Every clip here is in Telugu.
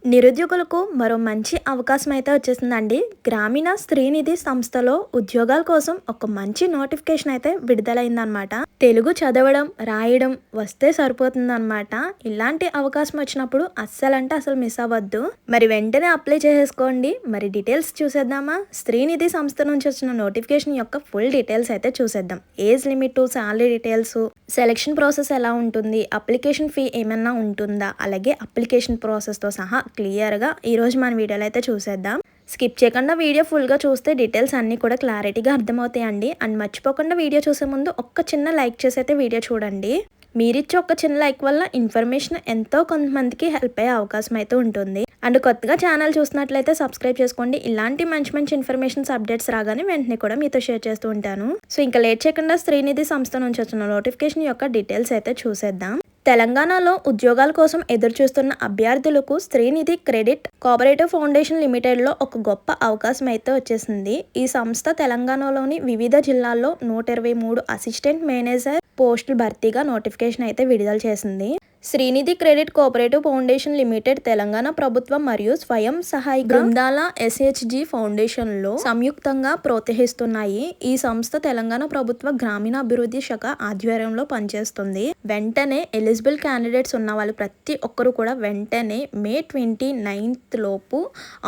నిరుద్యోగులకు మరో మంచి అవకాశం అయితే వచ్చేసిందండి. గ్రామీణ శ్రీనిధి సంస్థలో ఉద్యోగాల కోసం ఒక మంచి నోటిఫికేషన్ అయితే విడుదలైందనమాట. తెలుగు చదవడం, రాయడం వస్తే సరిపోతుందనమాట. ఇలాంటి అవకాశం వచ్చినప్పుడు అస్సలంటే అసలు మిస్ అవ్వద్దు. మరి వెంటనే అప్లై చేసేసుకోండి. మరి డీటెయిల్స్ చూసేద్దామా? శ్రీనిధి సంస్థ నుంచి వచ్చిన నోటిఫికేషన్ యొక్క ఫుల్ డీటెయిల్స్ అయితే చూసేద్దాం. Age limit, salary details, selection process ఎలా ఉంటుంది, అప్లికేషన్ ఫీ ఏమన్నా ఉంటుందా, అలాగే అప్లికేషన్ ప్రాసెస్తో సహా క్లియర్గా ఈరోజు మన వీడియోలో అయితే చూసేద్దాం. స్కిప్ చేయకుండా వీడియో ఫుల్గా చూస్తే డీటెయిల్స్ అన్నీ కూడా క్లారిటీగా అర్థమవుతాయండి. అండ్ మర్చిపోకుండా వీడియో చూసే ముందు ఒక్క చిన్న లైక్ చేసి అయితే వీడియో చూడండి. మీరిచ్చే ఒక చిన్న లైక్ వల్ల ఇన్ఫర్మేషన్ ఎంతో కొంతమందికి హెల్ప్ అయ్యే అవకాశం అయితే ఉంటుంది. అండ్ కొత్తగా ఛానల్ చూసినట్లయితే సబ్స్క్రైబ్ చేసుకోండి. ఇలాంటి మంచి మంచి ఇన్ఫర్మేషన్స్ అప్డేట్స్ రాగానే వెంటనే కూడా మీతో షేర్ చేస్తూ ఉంటాను. సో ఇంకా లేట్ చేయకుండా శ్రీనిధి సంస్థ నుంచి వచ్చిన నోటిఫికేషన్ యొక్క డీటెయిల్స్ అయితే చూసేద్దాం. తెలంగాణలో ఉద్యోగాల కోసం ఎదురు చూస్తున్న అభ్యర్థులకు శ్రీనిధి క్రెడిట్ కోఆపరేటివ్ ఫౌండేషన్ లిమిటెడ్లో ఒక గొప్ప అవకాశం అయితే వచ్చేసింది. ఈ సంస్థ తెలంగాణలోని వివిధ జిల్లాల్లో 123 అసిస్టెంట్ మేనేజర్ పోస్టుల భర్తీగా నోటిఫికేషన్ అయితే విడుదల చేసింది. Srinidhi credit cooperative foundation limited Telangana ప్రభుత్వం మరియు స్వయం సహాయ బృందాల ఎస్హెచ్జి ఫౌండేషన్లో సంయుక్తంగా ప్రోత్సహిస్తున్నాయి. ఈ సంస్థ తెలంగాణ ప్రభుత్వ గ్రామీణాభివృద్ధి శాఖ ఆధ్వర్యంలో పనిచేస్తుంది. వెంటనే ఎలిజిబుల్ క్యాండిడేట్స్ ఉన్న వాళ్ళు ప్రతి ఒక్కరు కూడా వెంటనే May 29 లోపు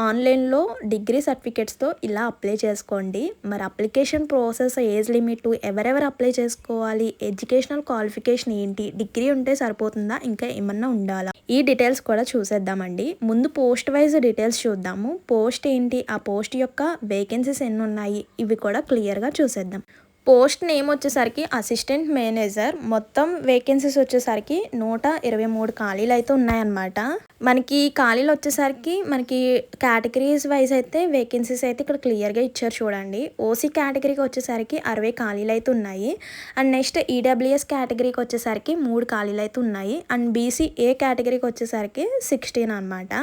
ఆన్లైన్లో డిగ్రీ సర్టిఫికేట్స్తో ఇలా అప్లై చేసుకోండి. మరి అప్లికేషన్ ప్రాసెస్, ఏజ్ లిమిట్, ఎవరెవరు అప్లై చేసుకోవాలి, ఎడ్యుకేషనల్ క్వాలిఫికేషన్ ఏంటి, డిగ్రీ ఉంటే సరిపోతుందా, ఇంకా ఏమన్నా ఉండాలా, ఈ డీటెయిల్స్ కూడా చూసేద్దామండి. ముందు పోస్ట్ వైజ్ డీటెయిల్స్ చూద్దాము. పోస్ట్ ఏంటి, ఆ పోస్ట్ యొక్క వేకెన్సీస్ ఎన్ని ఉన్నాయి, ఇవి కూడా క్లియర్గా చూసేద్దాం. పోస్ట్ నేమ్ వచ్చేసరికి అసిస్టెంట్ మేనేజర్. మొత్తం వేకెన్సీస్ వచ్చేసరికి 123 ఖాళీలు అయితే ఉన్నాయన్నమాట. మనకి ఖాళీలు వచ్చేసరికి మనకి కేటగిరీస్ వైజ్ అయితే వేకెన్సీస్ అయితే ఇక్కడ క్లియర్గా ఇచ్చారు చూడండి. ఓసీ కేటగిరీకి వచ్చేసరికి 60 ఖాళీలు అయితే ఉన్నాయి. అండ్ నెక్స్ట్ ఈడబ్ల్యూఎస్ కేటగిరీకి వచ్చేసరికి 3 ఖాళీలు అయితే ఉన్నాయి. అండ్ బీసీఏ కేటగిరీకి వచ్చేసరికి 16 అనమాట.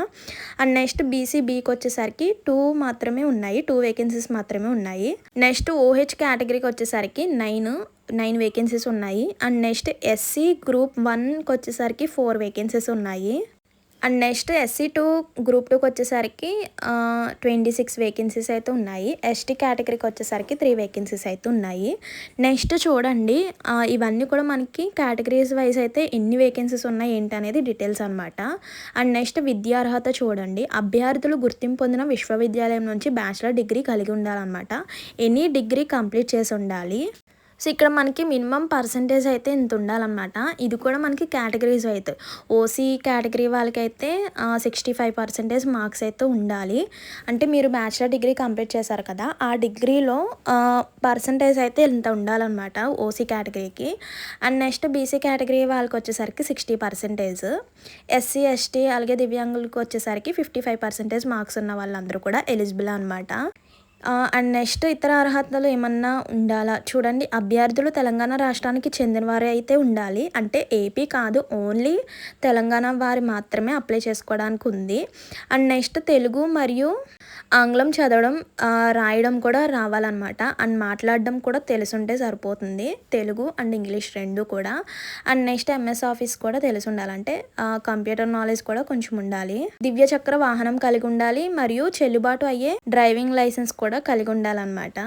అండ్ నెక్స్ట్ బీసీబీకి వచ్చేసరికి 2 మాత్రమే ఉన్నాయి, 2 వేకెన్సీస్ మాత్రమే ఉన్నాయి. నెక్స్ట్ ఓహెచ్ కేటగిరీకి వచ్చేసరికి 9 వేకెన్సీస్ ఉన్నాయి. అండ్ నెక్స్ట్ ఎస్సీ గ్రూప్ 1కి వచ్చేసరికి 4 వేకెన్సీస్ ఉన్నాయి. అండ్ నెక్స్ట్ SC2 గ్రూప్ 2కి వచ్చేసరికి 26 వేకెన్సీస్ అయితే ఉన్నాయి. ఎస్టీ కేటగిరీకి వచ్చేసరికి 3 వేకెన్సీస్ అయితే ఉన్నాయి. నెక్స్ట్ చూడండి, ఇవన్నీ కూడా మనకి కేటగిరీస్ వైజ్ అయితే ఎన్ని వేకెన్సీస్ ఉన్నాయి ఏంటి అనేది డీటెయిల్స్ అనమాట. అండ్ నెక్స్ట్ విద్యార్హత చూడండి, అభ్యర్థులు గుర్తింపు పొందిన విశ్వవిద్యాలయం నుంచి బ్యాచిలర్ డిగ్రీ కలిగి ఉండాలన్నమాట. ఎనీ డిగ్రీ కంప్లీట్ చేసి ఉండాలి. సో ఇక్కడ మనకి మినిమం పర్సంటేజ్ అయితే ఇంత ఉండాలన్నమాట. ఇది కూడా మనకి కేటగిరీస్ అయితే ఓసీ కేటగిరీ వాళ్ళకైతే 65% మార్క్స్ అయితే ఉండాలి. అంటే మీరు బ్యాచిలర్ డిగ్రీ కంప్లీట్ చేశారు కదా, ఆ డిగ్రీలో పర్సంటేజ్ అయితే ఇంత ఉండాలన్నమాట ఓసీ కేటగిరీకి. అండ్ నెక్స్ట్ బీసీ కేటగిరీ వాళ్ళకి వచ్చేసరికి 60%, ఎస్సీ ఎస్టీ అలాగే దివ్యాంగులకు వచ్చేసరికి 55% మార్క్స్ ఉన్న వాళ్ళందరూ కూడా ఎలిజిబుల్ అనమాట. అండ్ నెక్స్ట్ ఇతర అర్హతలు ఏమన్నా ఉండాలా చూడండి. అభ్యర్థులు తెలంగాణ రాష్ట్రానికి చెందిన వారే అయితే ఉండాలి. అంటే ఏపీ కాదు, ఓన్లీ తెలంగాణ వారు మాత్రమే అప్లై చేసుకోవడానికి ఉంది. అండ్ నెక్స్ట్ తెలుగు మరియు ఆంగ్లం చదవడం, రాయడం కూడా రావాలన్నమాట. అండ్ మాట్లాడడం కూడా తెలుసుంటే సరిపోతుంది, తెలుగు అండ్ ఇంగ్లీష్ రెండు కూడా. అండ్ నెక్స్ట్ MS ఆఫీస్ కూడా తెలిసి ఉండాలంటే కంప్యూటర్ నాలెడ్జ్ కూడా కొంచెం ఉండాలి. దివ్య చక్ర వాహనం కలిగి ఉండాలి మరియు చెల్లుబాటు అయ్యే డ్రైవింగ్ లైసెన్స్ కూడా కలిగి ఉండాలన్నమాట.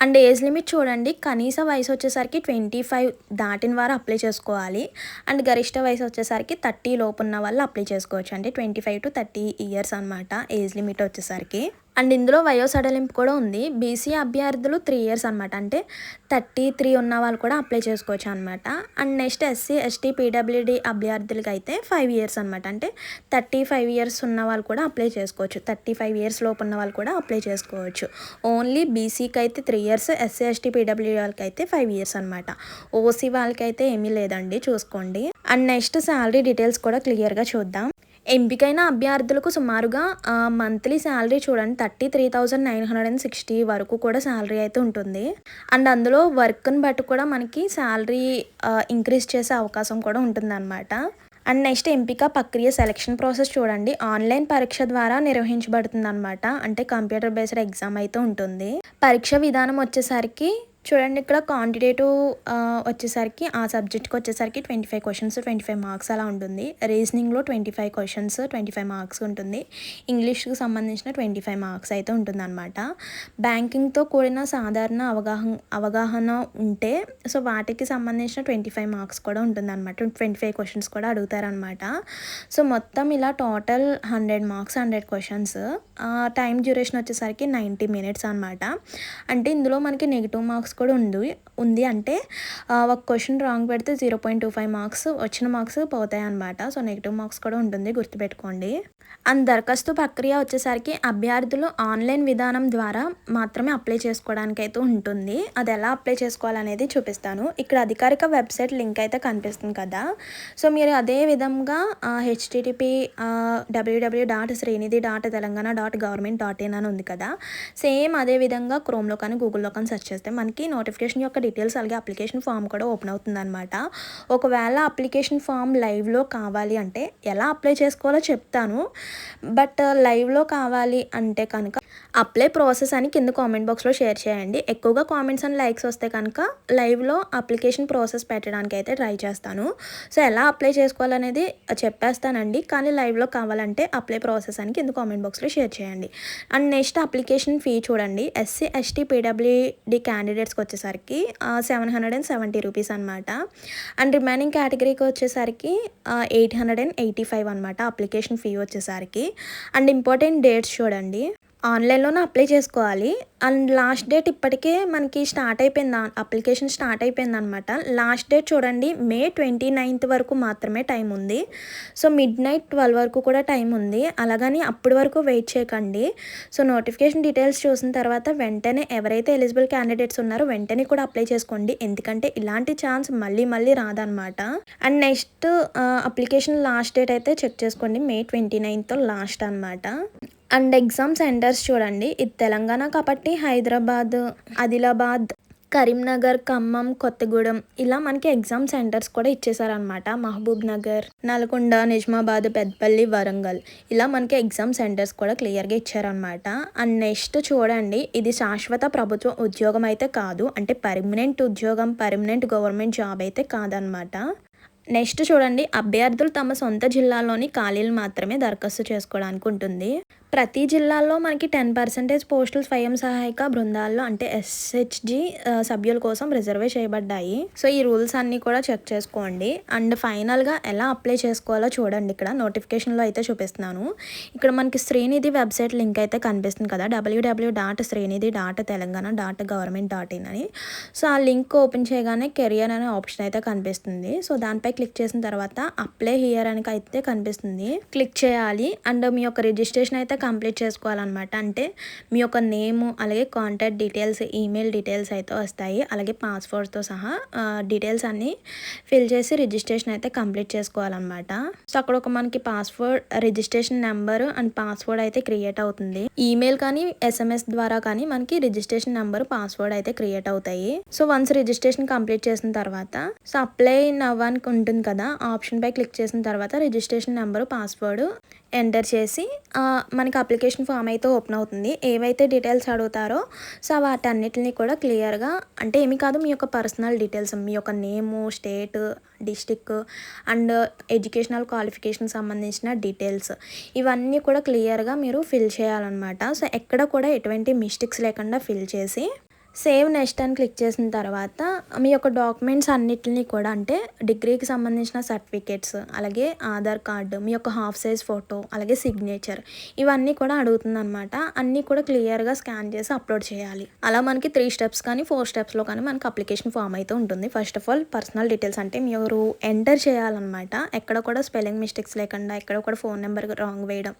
అండ్ ఏజ్ లిమిట్ చూడండి, కనీస వయసు వచ్చేసరికి 25 దాటిన వారు అప్లై చేసుకోవాలి. అండ్ గరిష్ట వయసు వచ్చేసరికి 30 లోపు ఉన్న వాళ్ళు అప్లై చేసుకోవచ్చు. అంటే 25 to 30 ఇయర్స్ అనమాట ఏజ్ లిమిట్ వచ్చేసరికి. అండ్ ఇందులో వయో సడలింపు కూడా ఉంది. బీసీ అభ్యర్థులు 3 ఇయర్స్ అనమాట. అంటే 33 ఉన్న వాళ్ళు కూడా అప్లై చేసుకోవచ్చు అనమాట. And next SC ST PWD అభ్యర్థులకి అయితే 5 ఇయర్స్ అనమాట. అంటే 35 ఇయర్స్ ఉన్న వాళ్ళు కూడా అప్లై చేసుకోవచ్చు. 35 ఇయర్స్ లోపు ఉన్న వాళ్ళు కూడా అప్లై చేసుకోవచ్చు. ఓన్లీ బీసీకి అయితే 3 ఇయర్స్, SC ST PWD వాళ్ళకి అయితే 5 ఇయర్స్ అనమాట. ఓసీ వాళ్ళకి అయితే ఏమీ లేదండి, చూసుకోండి. అండ్ నెక్స్ట్ శాలరీ డీటెయిల్స్ కూడా క్లియర్గా చూద్దాం. ఎంపికైన అభ్యర్థులకు సుమారుగా మంత్లీ శాలరీ చూడండి 33,960 వరకు కూడా శాలరీ అయితే ఉంటుంది. అండ్ అందులో వర్క్ని బట్టి కూడా మనకి శాలరీ ఇంక్రీజ్ చేసే అవకాశం కూడా ఉంటుందన్నమాట. అండ్ నెక్స్ట్ ఎంపిక ప్రక్రియ సెలక్షన్ ప్రాసెస్ చూడండి, ఆన్లైన్ పరీక్ష ద్వారా నిర్వహించబడుతుంది అనమాట. అంటే కంప్యూటర్ బేస్డ్ ఎగ్జామ్ అయితే ఉంటుంది. పరీక్ష విధానం వచ్చేసరికి చూడండి ఇక్కడ క్వాంటిటేటివ్ వచ్చేసరికి ఆ సబ్జెక్ట్‌కి వచ్చేసరికి 25 క్వెషన్స్ 25 మార్క్స్ అలా ఉంటుంది. రీజనింగ్‌లో 25 క్వెషన్స్ 25 మార్క్స్ ఉంటుంది. ఇంగ్లీష్‌కి సంబంధించిన 25 మార్క్స్ అయితే ఉంటుందన్నమాట. బ్యాంకింగ్‌తో కూడిన సాధారణ అవగాహన ఉంటే సో వాటికి సంబంధించిన 25 మార్క్స్ కూడా ఉంటుందన్నమాట. 25 క్వెషన్స్ కూడా అడుగుతారనమాట. సో మొత్తం ఇలా total 100 marks 100 questions. Time duration వచ్చేసరికి 90 మినిట్స్ అనమాట. అంటే ఇందులో మనకి నెగెటివ్ మార్క్స్ కూడా ఉంది అంటే ఒక క్వశ్చన్ రాంగ్ పెడితే 0.25 మార్క్స్ వచ్చిన మార్క్స్ పోతాయి అనమాట. సో నెగిటివ్ మార్క్స్ కూడా ఉంటుంది, గుర్తుపెట్టుకోండి. అండ్ దరఖాస్తు ప్రక్రియ వచ్చేసరికి అభ్యర్థులు ఆన్లైన్ విధానం ద్వారా మాత్రమే అప్లై చేసుకోవడానికి అయితే ఉంటుంది. అది ఎలా అప్లై చేసుకోవాలనేది చూపిస్తాను. ఇక్కడ అధికారిక వెబ్సైట్ లింక్ అయితే కనిపిస్తుంది కదా. సో మీరు అదే విధంగా http www.srinidhi.telangana.government.in అని ఉంది కదా. సేమ్ అదే విధంగా క్రోమ్లో కానీ గూగుల్లో కానీ సెర్చ్ చేస్తే మనకి నోటిఫికేషన్ యొక్క డీటెయిల్స్ అలాగే అప్లికేషన్ ఫామ్ కూడా ఓపెన్ అవుతుందన్నమాట. ఒకవేళ అప్లికేషన్ ఫామ్ లైవ్లో కావాలి అంటే ఎలా అప్లై చేసుకోవాలో చెప్తాను. బట్ లైవ్లో కావాలి అంటే కనుక అప్లై ప్రాసెస్ అని కింద కామెంట్ బాక్స్లో షేర్ చేయండి. ఎక్కువగా కామెంట్స్ అండ్ లైక్స్ వస్తే కనుక లైవ్లో అప్లికేషన్ ప్రాసెస్ పెట్టడానికి అయితే ట్రై చేస్తాను. సో ఎలా అప్లై చేసుకోవాలనేది చెప్పేస్తానండి, కానీ లైవ్లో కావాలంటే అప్లై ప్రాసెస్ అని కింద కామెంట్ బాక్స్లో షేర్ చేయండి. అండ్ నెక్స్ట్ అప్లికేషన్ ఫీ చూడండి. SC ST PWD క్యాండిడేట్స్కి వచ్చేసరికి 770 రూపీస్ అనమాట. అండ్ రిమైనింగ్ కేటగిరీకి వచ్చేసరికి 885 అనమాట అప్లికేషన్ ఫీ వచ్చేసరికి. అండ్ ఇంపార్టెంట్ డేట్స్ చూడండి. ఆన్లైన్లోనే అప్లై చేసుకోవాలి. అండ్ లాస్ట్ డేట్ ఇప్పటికే మనకి స్టార్ట్ అయిపోయింది, అప్లికేషన్ స్టార్ట్ అయిపోయిందనమాట. లాస్ట్ డేట్ చూడండి May 29th వరకు మాత్రమే టైం ఉంది. సో midnight 12 వరకు కూడా టైం ఉంది. అలాగని అప్పటి వరకు వెయిట్ చేయకండి. సో నోటిఫికేషన్ డీటెయిల్స్ చూసిన తర్వాత వెంటనే ఎవరైతే ఎలిజిబుల్ క్యాండిడేట్స్ ఉన్నారో వెంటనే కూడా అప్లై చేసుకోండి. ఎందుకంటే ఇలాంటి ఛాన్స్ మళ్ళీ రాదనమాట. And next application last date అయితే చెక్ చేసుకోండి, May 29th లాస్ట్ అనమాట. అండ్ ఎగ్జామ్ సెంటర్స్ చూడండి. ఇది తెలంగాణ కాబట్టి హైదరాబాద్, ఆదిలాబాద్, కరీంనగర్, ఖమ్మం, కొత్తగూడెం ఇలా మనకి ఎగ్జామ్ సెంటర్స్ కూడా ఇచ్చేసారనమాట. మహబూబ్ నగర్, నల్గొండ, నిజామాబాద్, పెద్దపల్లి, వరంగల్ ఇలా మనకి ఎగ్జామ్ సెంటర్స్ కూడా క్లియర్గా ఇచ్చారనమాట. అండ్ నెక్స్ట్ చూడండి, ఇది శాశ్వత ప్రభుత్వ ఉద్యోగం అయితే కాదు, అంటే పర్మనెంట్ ఉద్యోగం, పర్మనెంట్ గవర్నమెంట్ జాబ్ అయితే కాదనమాట. నెక్స్ట్ చూడండి, అభ్యర్థులు తమ సొంత జిల్లాలోని ఖాళీలు మాత్రమే దరఖాస్తు చేసుకోవడానికి ఉంటుంది. ప్రతి జిల్లాలో మనకి 10% పోస్టులు స్వయం సహాయక బృందాల్లో అంటే SHG సభ్యుల కోసం రిజర్వే చేయబడ్డాయి. సో ఈ రూల్స్ అన్నీ కూడా చెక్ చేసుకోండి. అండ్ ఫైనల్గా ఎలా అప్లై చేసుకోవాలో చూడండి. ఇక్కడ నోటిఫికేషన్లో అయితే చూపిస్తున్నాను. ఇక్కడ మనకి శ్రీనిధి వెబ్సైట్ లింక్ అయితే కనిపిస్తుంది కదా, www.srinidhi.telangana.government.in అని. సో ఆ లింక్ ఓపెన్ చేయగానే కెరియర్ అనే ఆప్షన్ అయితే కనిపిస్తుంది. సో దానిపై క్లిక్ చేసిన తర్వాత అప్లై హియర్ అని అయితే కనిపిస్తుంది, క్లిక్ చేయాలి. అండ్ మీ యొక్క రిజిస్ట్రేషన్ అయితే కంప్లీట్ చేసుకోవాలన్నమాట. అంటే మీ యొక్క నేము అలాగే కాంటాక్ట్ డీటెయిల్స్, ఈమెయిల్ డీటెయిల్స్ అయితే వస్తాయి. అలాగే పాస్వర్డ్తో సహా డీటెయిల్స్ అన్నీ ఫిల్ చేసి రిజిస్ట్రేషన్ అయితే కంప్లీట్ చేసుకోవాలన్నమాట. సో అక్కడ ఒక మనకి password, registration number and password అయితే క్రియేట్ అవుతుంది. ఈమెయిల్ కానీ SMS ద్వారా కానీ మనకి రిజిస్ట్రేషన్ నెంబర్, పాస్వర్డ్ అయితే క్రియేట్ అవుతాయి. సో వన్స్ రిజిస్ట్రేషన్ కంప్లీట్ చేసిన తర్వాత సో అప్లై నవ్ అని ఉంటుంది కదా, ఆప్షన్ పై క్లిక్ చేసిన తర్వాత రిజిస్ట్రేషన్ నెంబరు, పాస్వర్డ్ ఎంటర్ చేసి మనకి అప్లికేషన్ ఫామ్ అయితే ఓపెన్ అవుతుంది. ఏవైతే డీటెయిల్స్ అడుగుతారో సో వాటన్నిటిని కూడా క్లియర్గా, అంటే ఏమి కాదు, మీ యొక్క పర్సనల్ డీటెయిల్స్, మీ యొక్క name, state, district and educational qualification సంబంధించిన డీటెయిల్స్ ఇవన్నీ కూడా క్లియర్గా మీరు ఫిల్ చేయాలన్నమాట. సో ఎక్కడ కూడా ఎటువంటి మిస్టేక్స్ లేకుండా ఫిల్ చేసి సేవ్ నెక్స్ట్ అని క్లిక్ చేసిన తర్వాత మీ యొక్క డాక్యుమెంట్స్ అన్నిటిని కూడా, అంటే డిగ్రీకి సంబంధించిన సర్టిఫికేట్స్, అలాగే ఆధార్ కార్డు, మీ యొక్క హాఫ్ సైజ్ ఫోటో, అలాగే సిగ్నేచర్ ఇవన్నీ కూడా అడుగుతుందన్నమాట. అన్నీ కూడా క్లియర్గా స్కాన్ చేసి అప్లోడ్ చేయాలి. అలా మనకి 3 స్టెప్స్ కానీ 4 స్టెప్స్లో కానీ మనకి అప్లికేషన్ ఫామ్ అయితే ఉంటుంది. First of all personal details అంటే మీరు ఎంటర్ చేయాలన్నమాట. ఎక్కడ కూడా స్పెల్లింగ్ మిస్టేక్స్ లేకుండా, ఎక్కడ కూడా ఫోన్ నెంబర్ రాంగ్ వేయడం,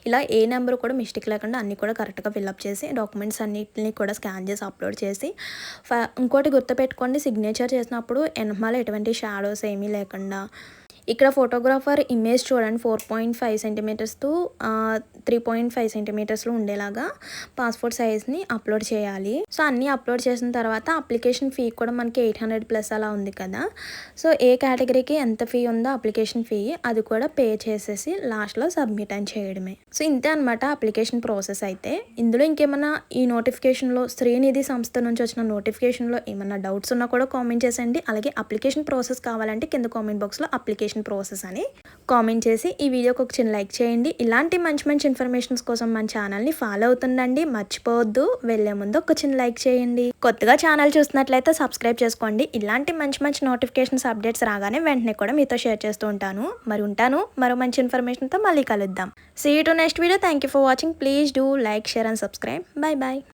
ఇలా ఏ నెంబర్ కూడా మిస్టేక్ లేకుండా అన్నీ కూడా కరెక్ట్గా ఫిల్అప్ చేసి డాక్యుమెంట్స్ అన్నిటిని కూడా స్కాన్ చేసి అప్లోడ్ చేసి ఇంకోటి గుర్తుపెట్టుకోండి, సిగ్నేచర్ చేసినప్పుడు ఎనమాల ఎటువంటి షాడోస్ ఏమీ లేకుండా ఇక్కడ ఫోటోగ్రాఫర్ ఇమేజ్ చూడండి 4.5 సెంటీమీటర్స్ టు 3.5 సెంటీమీటర్స్లో ఉండేలాగా పాస్పోర్ట్ సైజ్ని అప్లోడ్ చేయాలి. సో అన్నీ అప్లోడ్ చేసిన తర్వాత అప్లికేషన్ ఫీ కూడా మనకి 800+ అలా ఉంది కదా. సో ఏ కేటగిరీకి ఎంత ఫీ ఉందో అప్లికేషన్ ఫీ అది కూడా పే చేసేసి లాస్ట్లో సబ్మిట్ అని చేయడమే. సో ఇంతే అనమాట అప్లికేషన్ ప్రాసెస్ అయితే. ఇందులో ఇంకేమన్నా ఈ నోటిఫికేషన్లో శ్రీనిధి సంస్థ నుంచి వచ్చిన నోటిఫికేషన్లో ఏమన్నా డౌట్స్ ఉన్నా కూడా కామెంట్ చేసేయండి. అలాగే అప్లికేషన్ ప్రాసెస్ కావాలంటే కింద కామెంట్ బాక్స్లో అప్లికేషన్ ప్రాసెస్ అని కామెంట్ చేసి ఈ వీడియోకి ఒక చిన్న లైక్ చేయండి. ఇలాంటి మంచి మంచి ఇన్ఫర్మేషన్స్ కోసం మన ఛానల్ని ఫాలో అవుతుండండి. మర్చిపోవద్దు, వెళ్ళే ముందు ఒక చిన్న లైక్ చేయండి. కొత్తగా ఛానల్ చూస్తున్నట్లయితే సబ్స్క్రైబ్ చేసుకోండి. ఇలాంటి మంచి మంచి నోటిఫికేషన్స్ అప్డేట్స్ రాగానే వెంటనే కూడా మీతో షేర్ చేస్తూ ఉంటాను. ఉంటాను మరో మంచి ఇన్ఫర్మేషన్తో మళ్ళీ కలుద్దాం. See you to next video. Thank you for watching. Please do like, share and subscribe. Bye bye.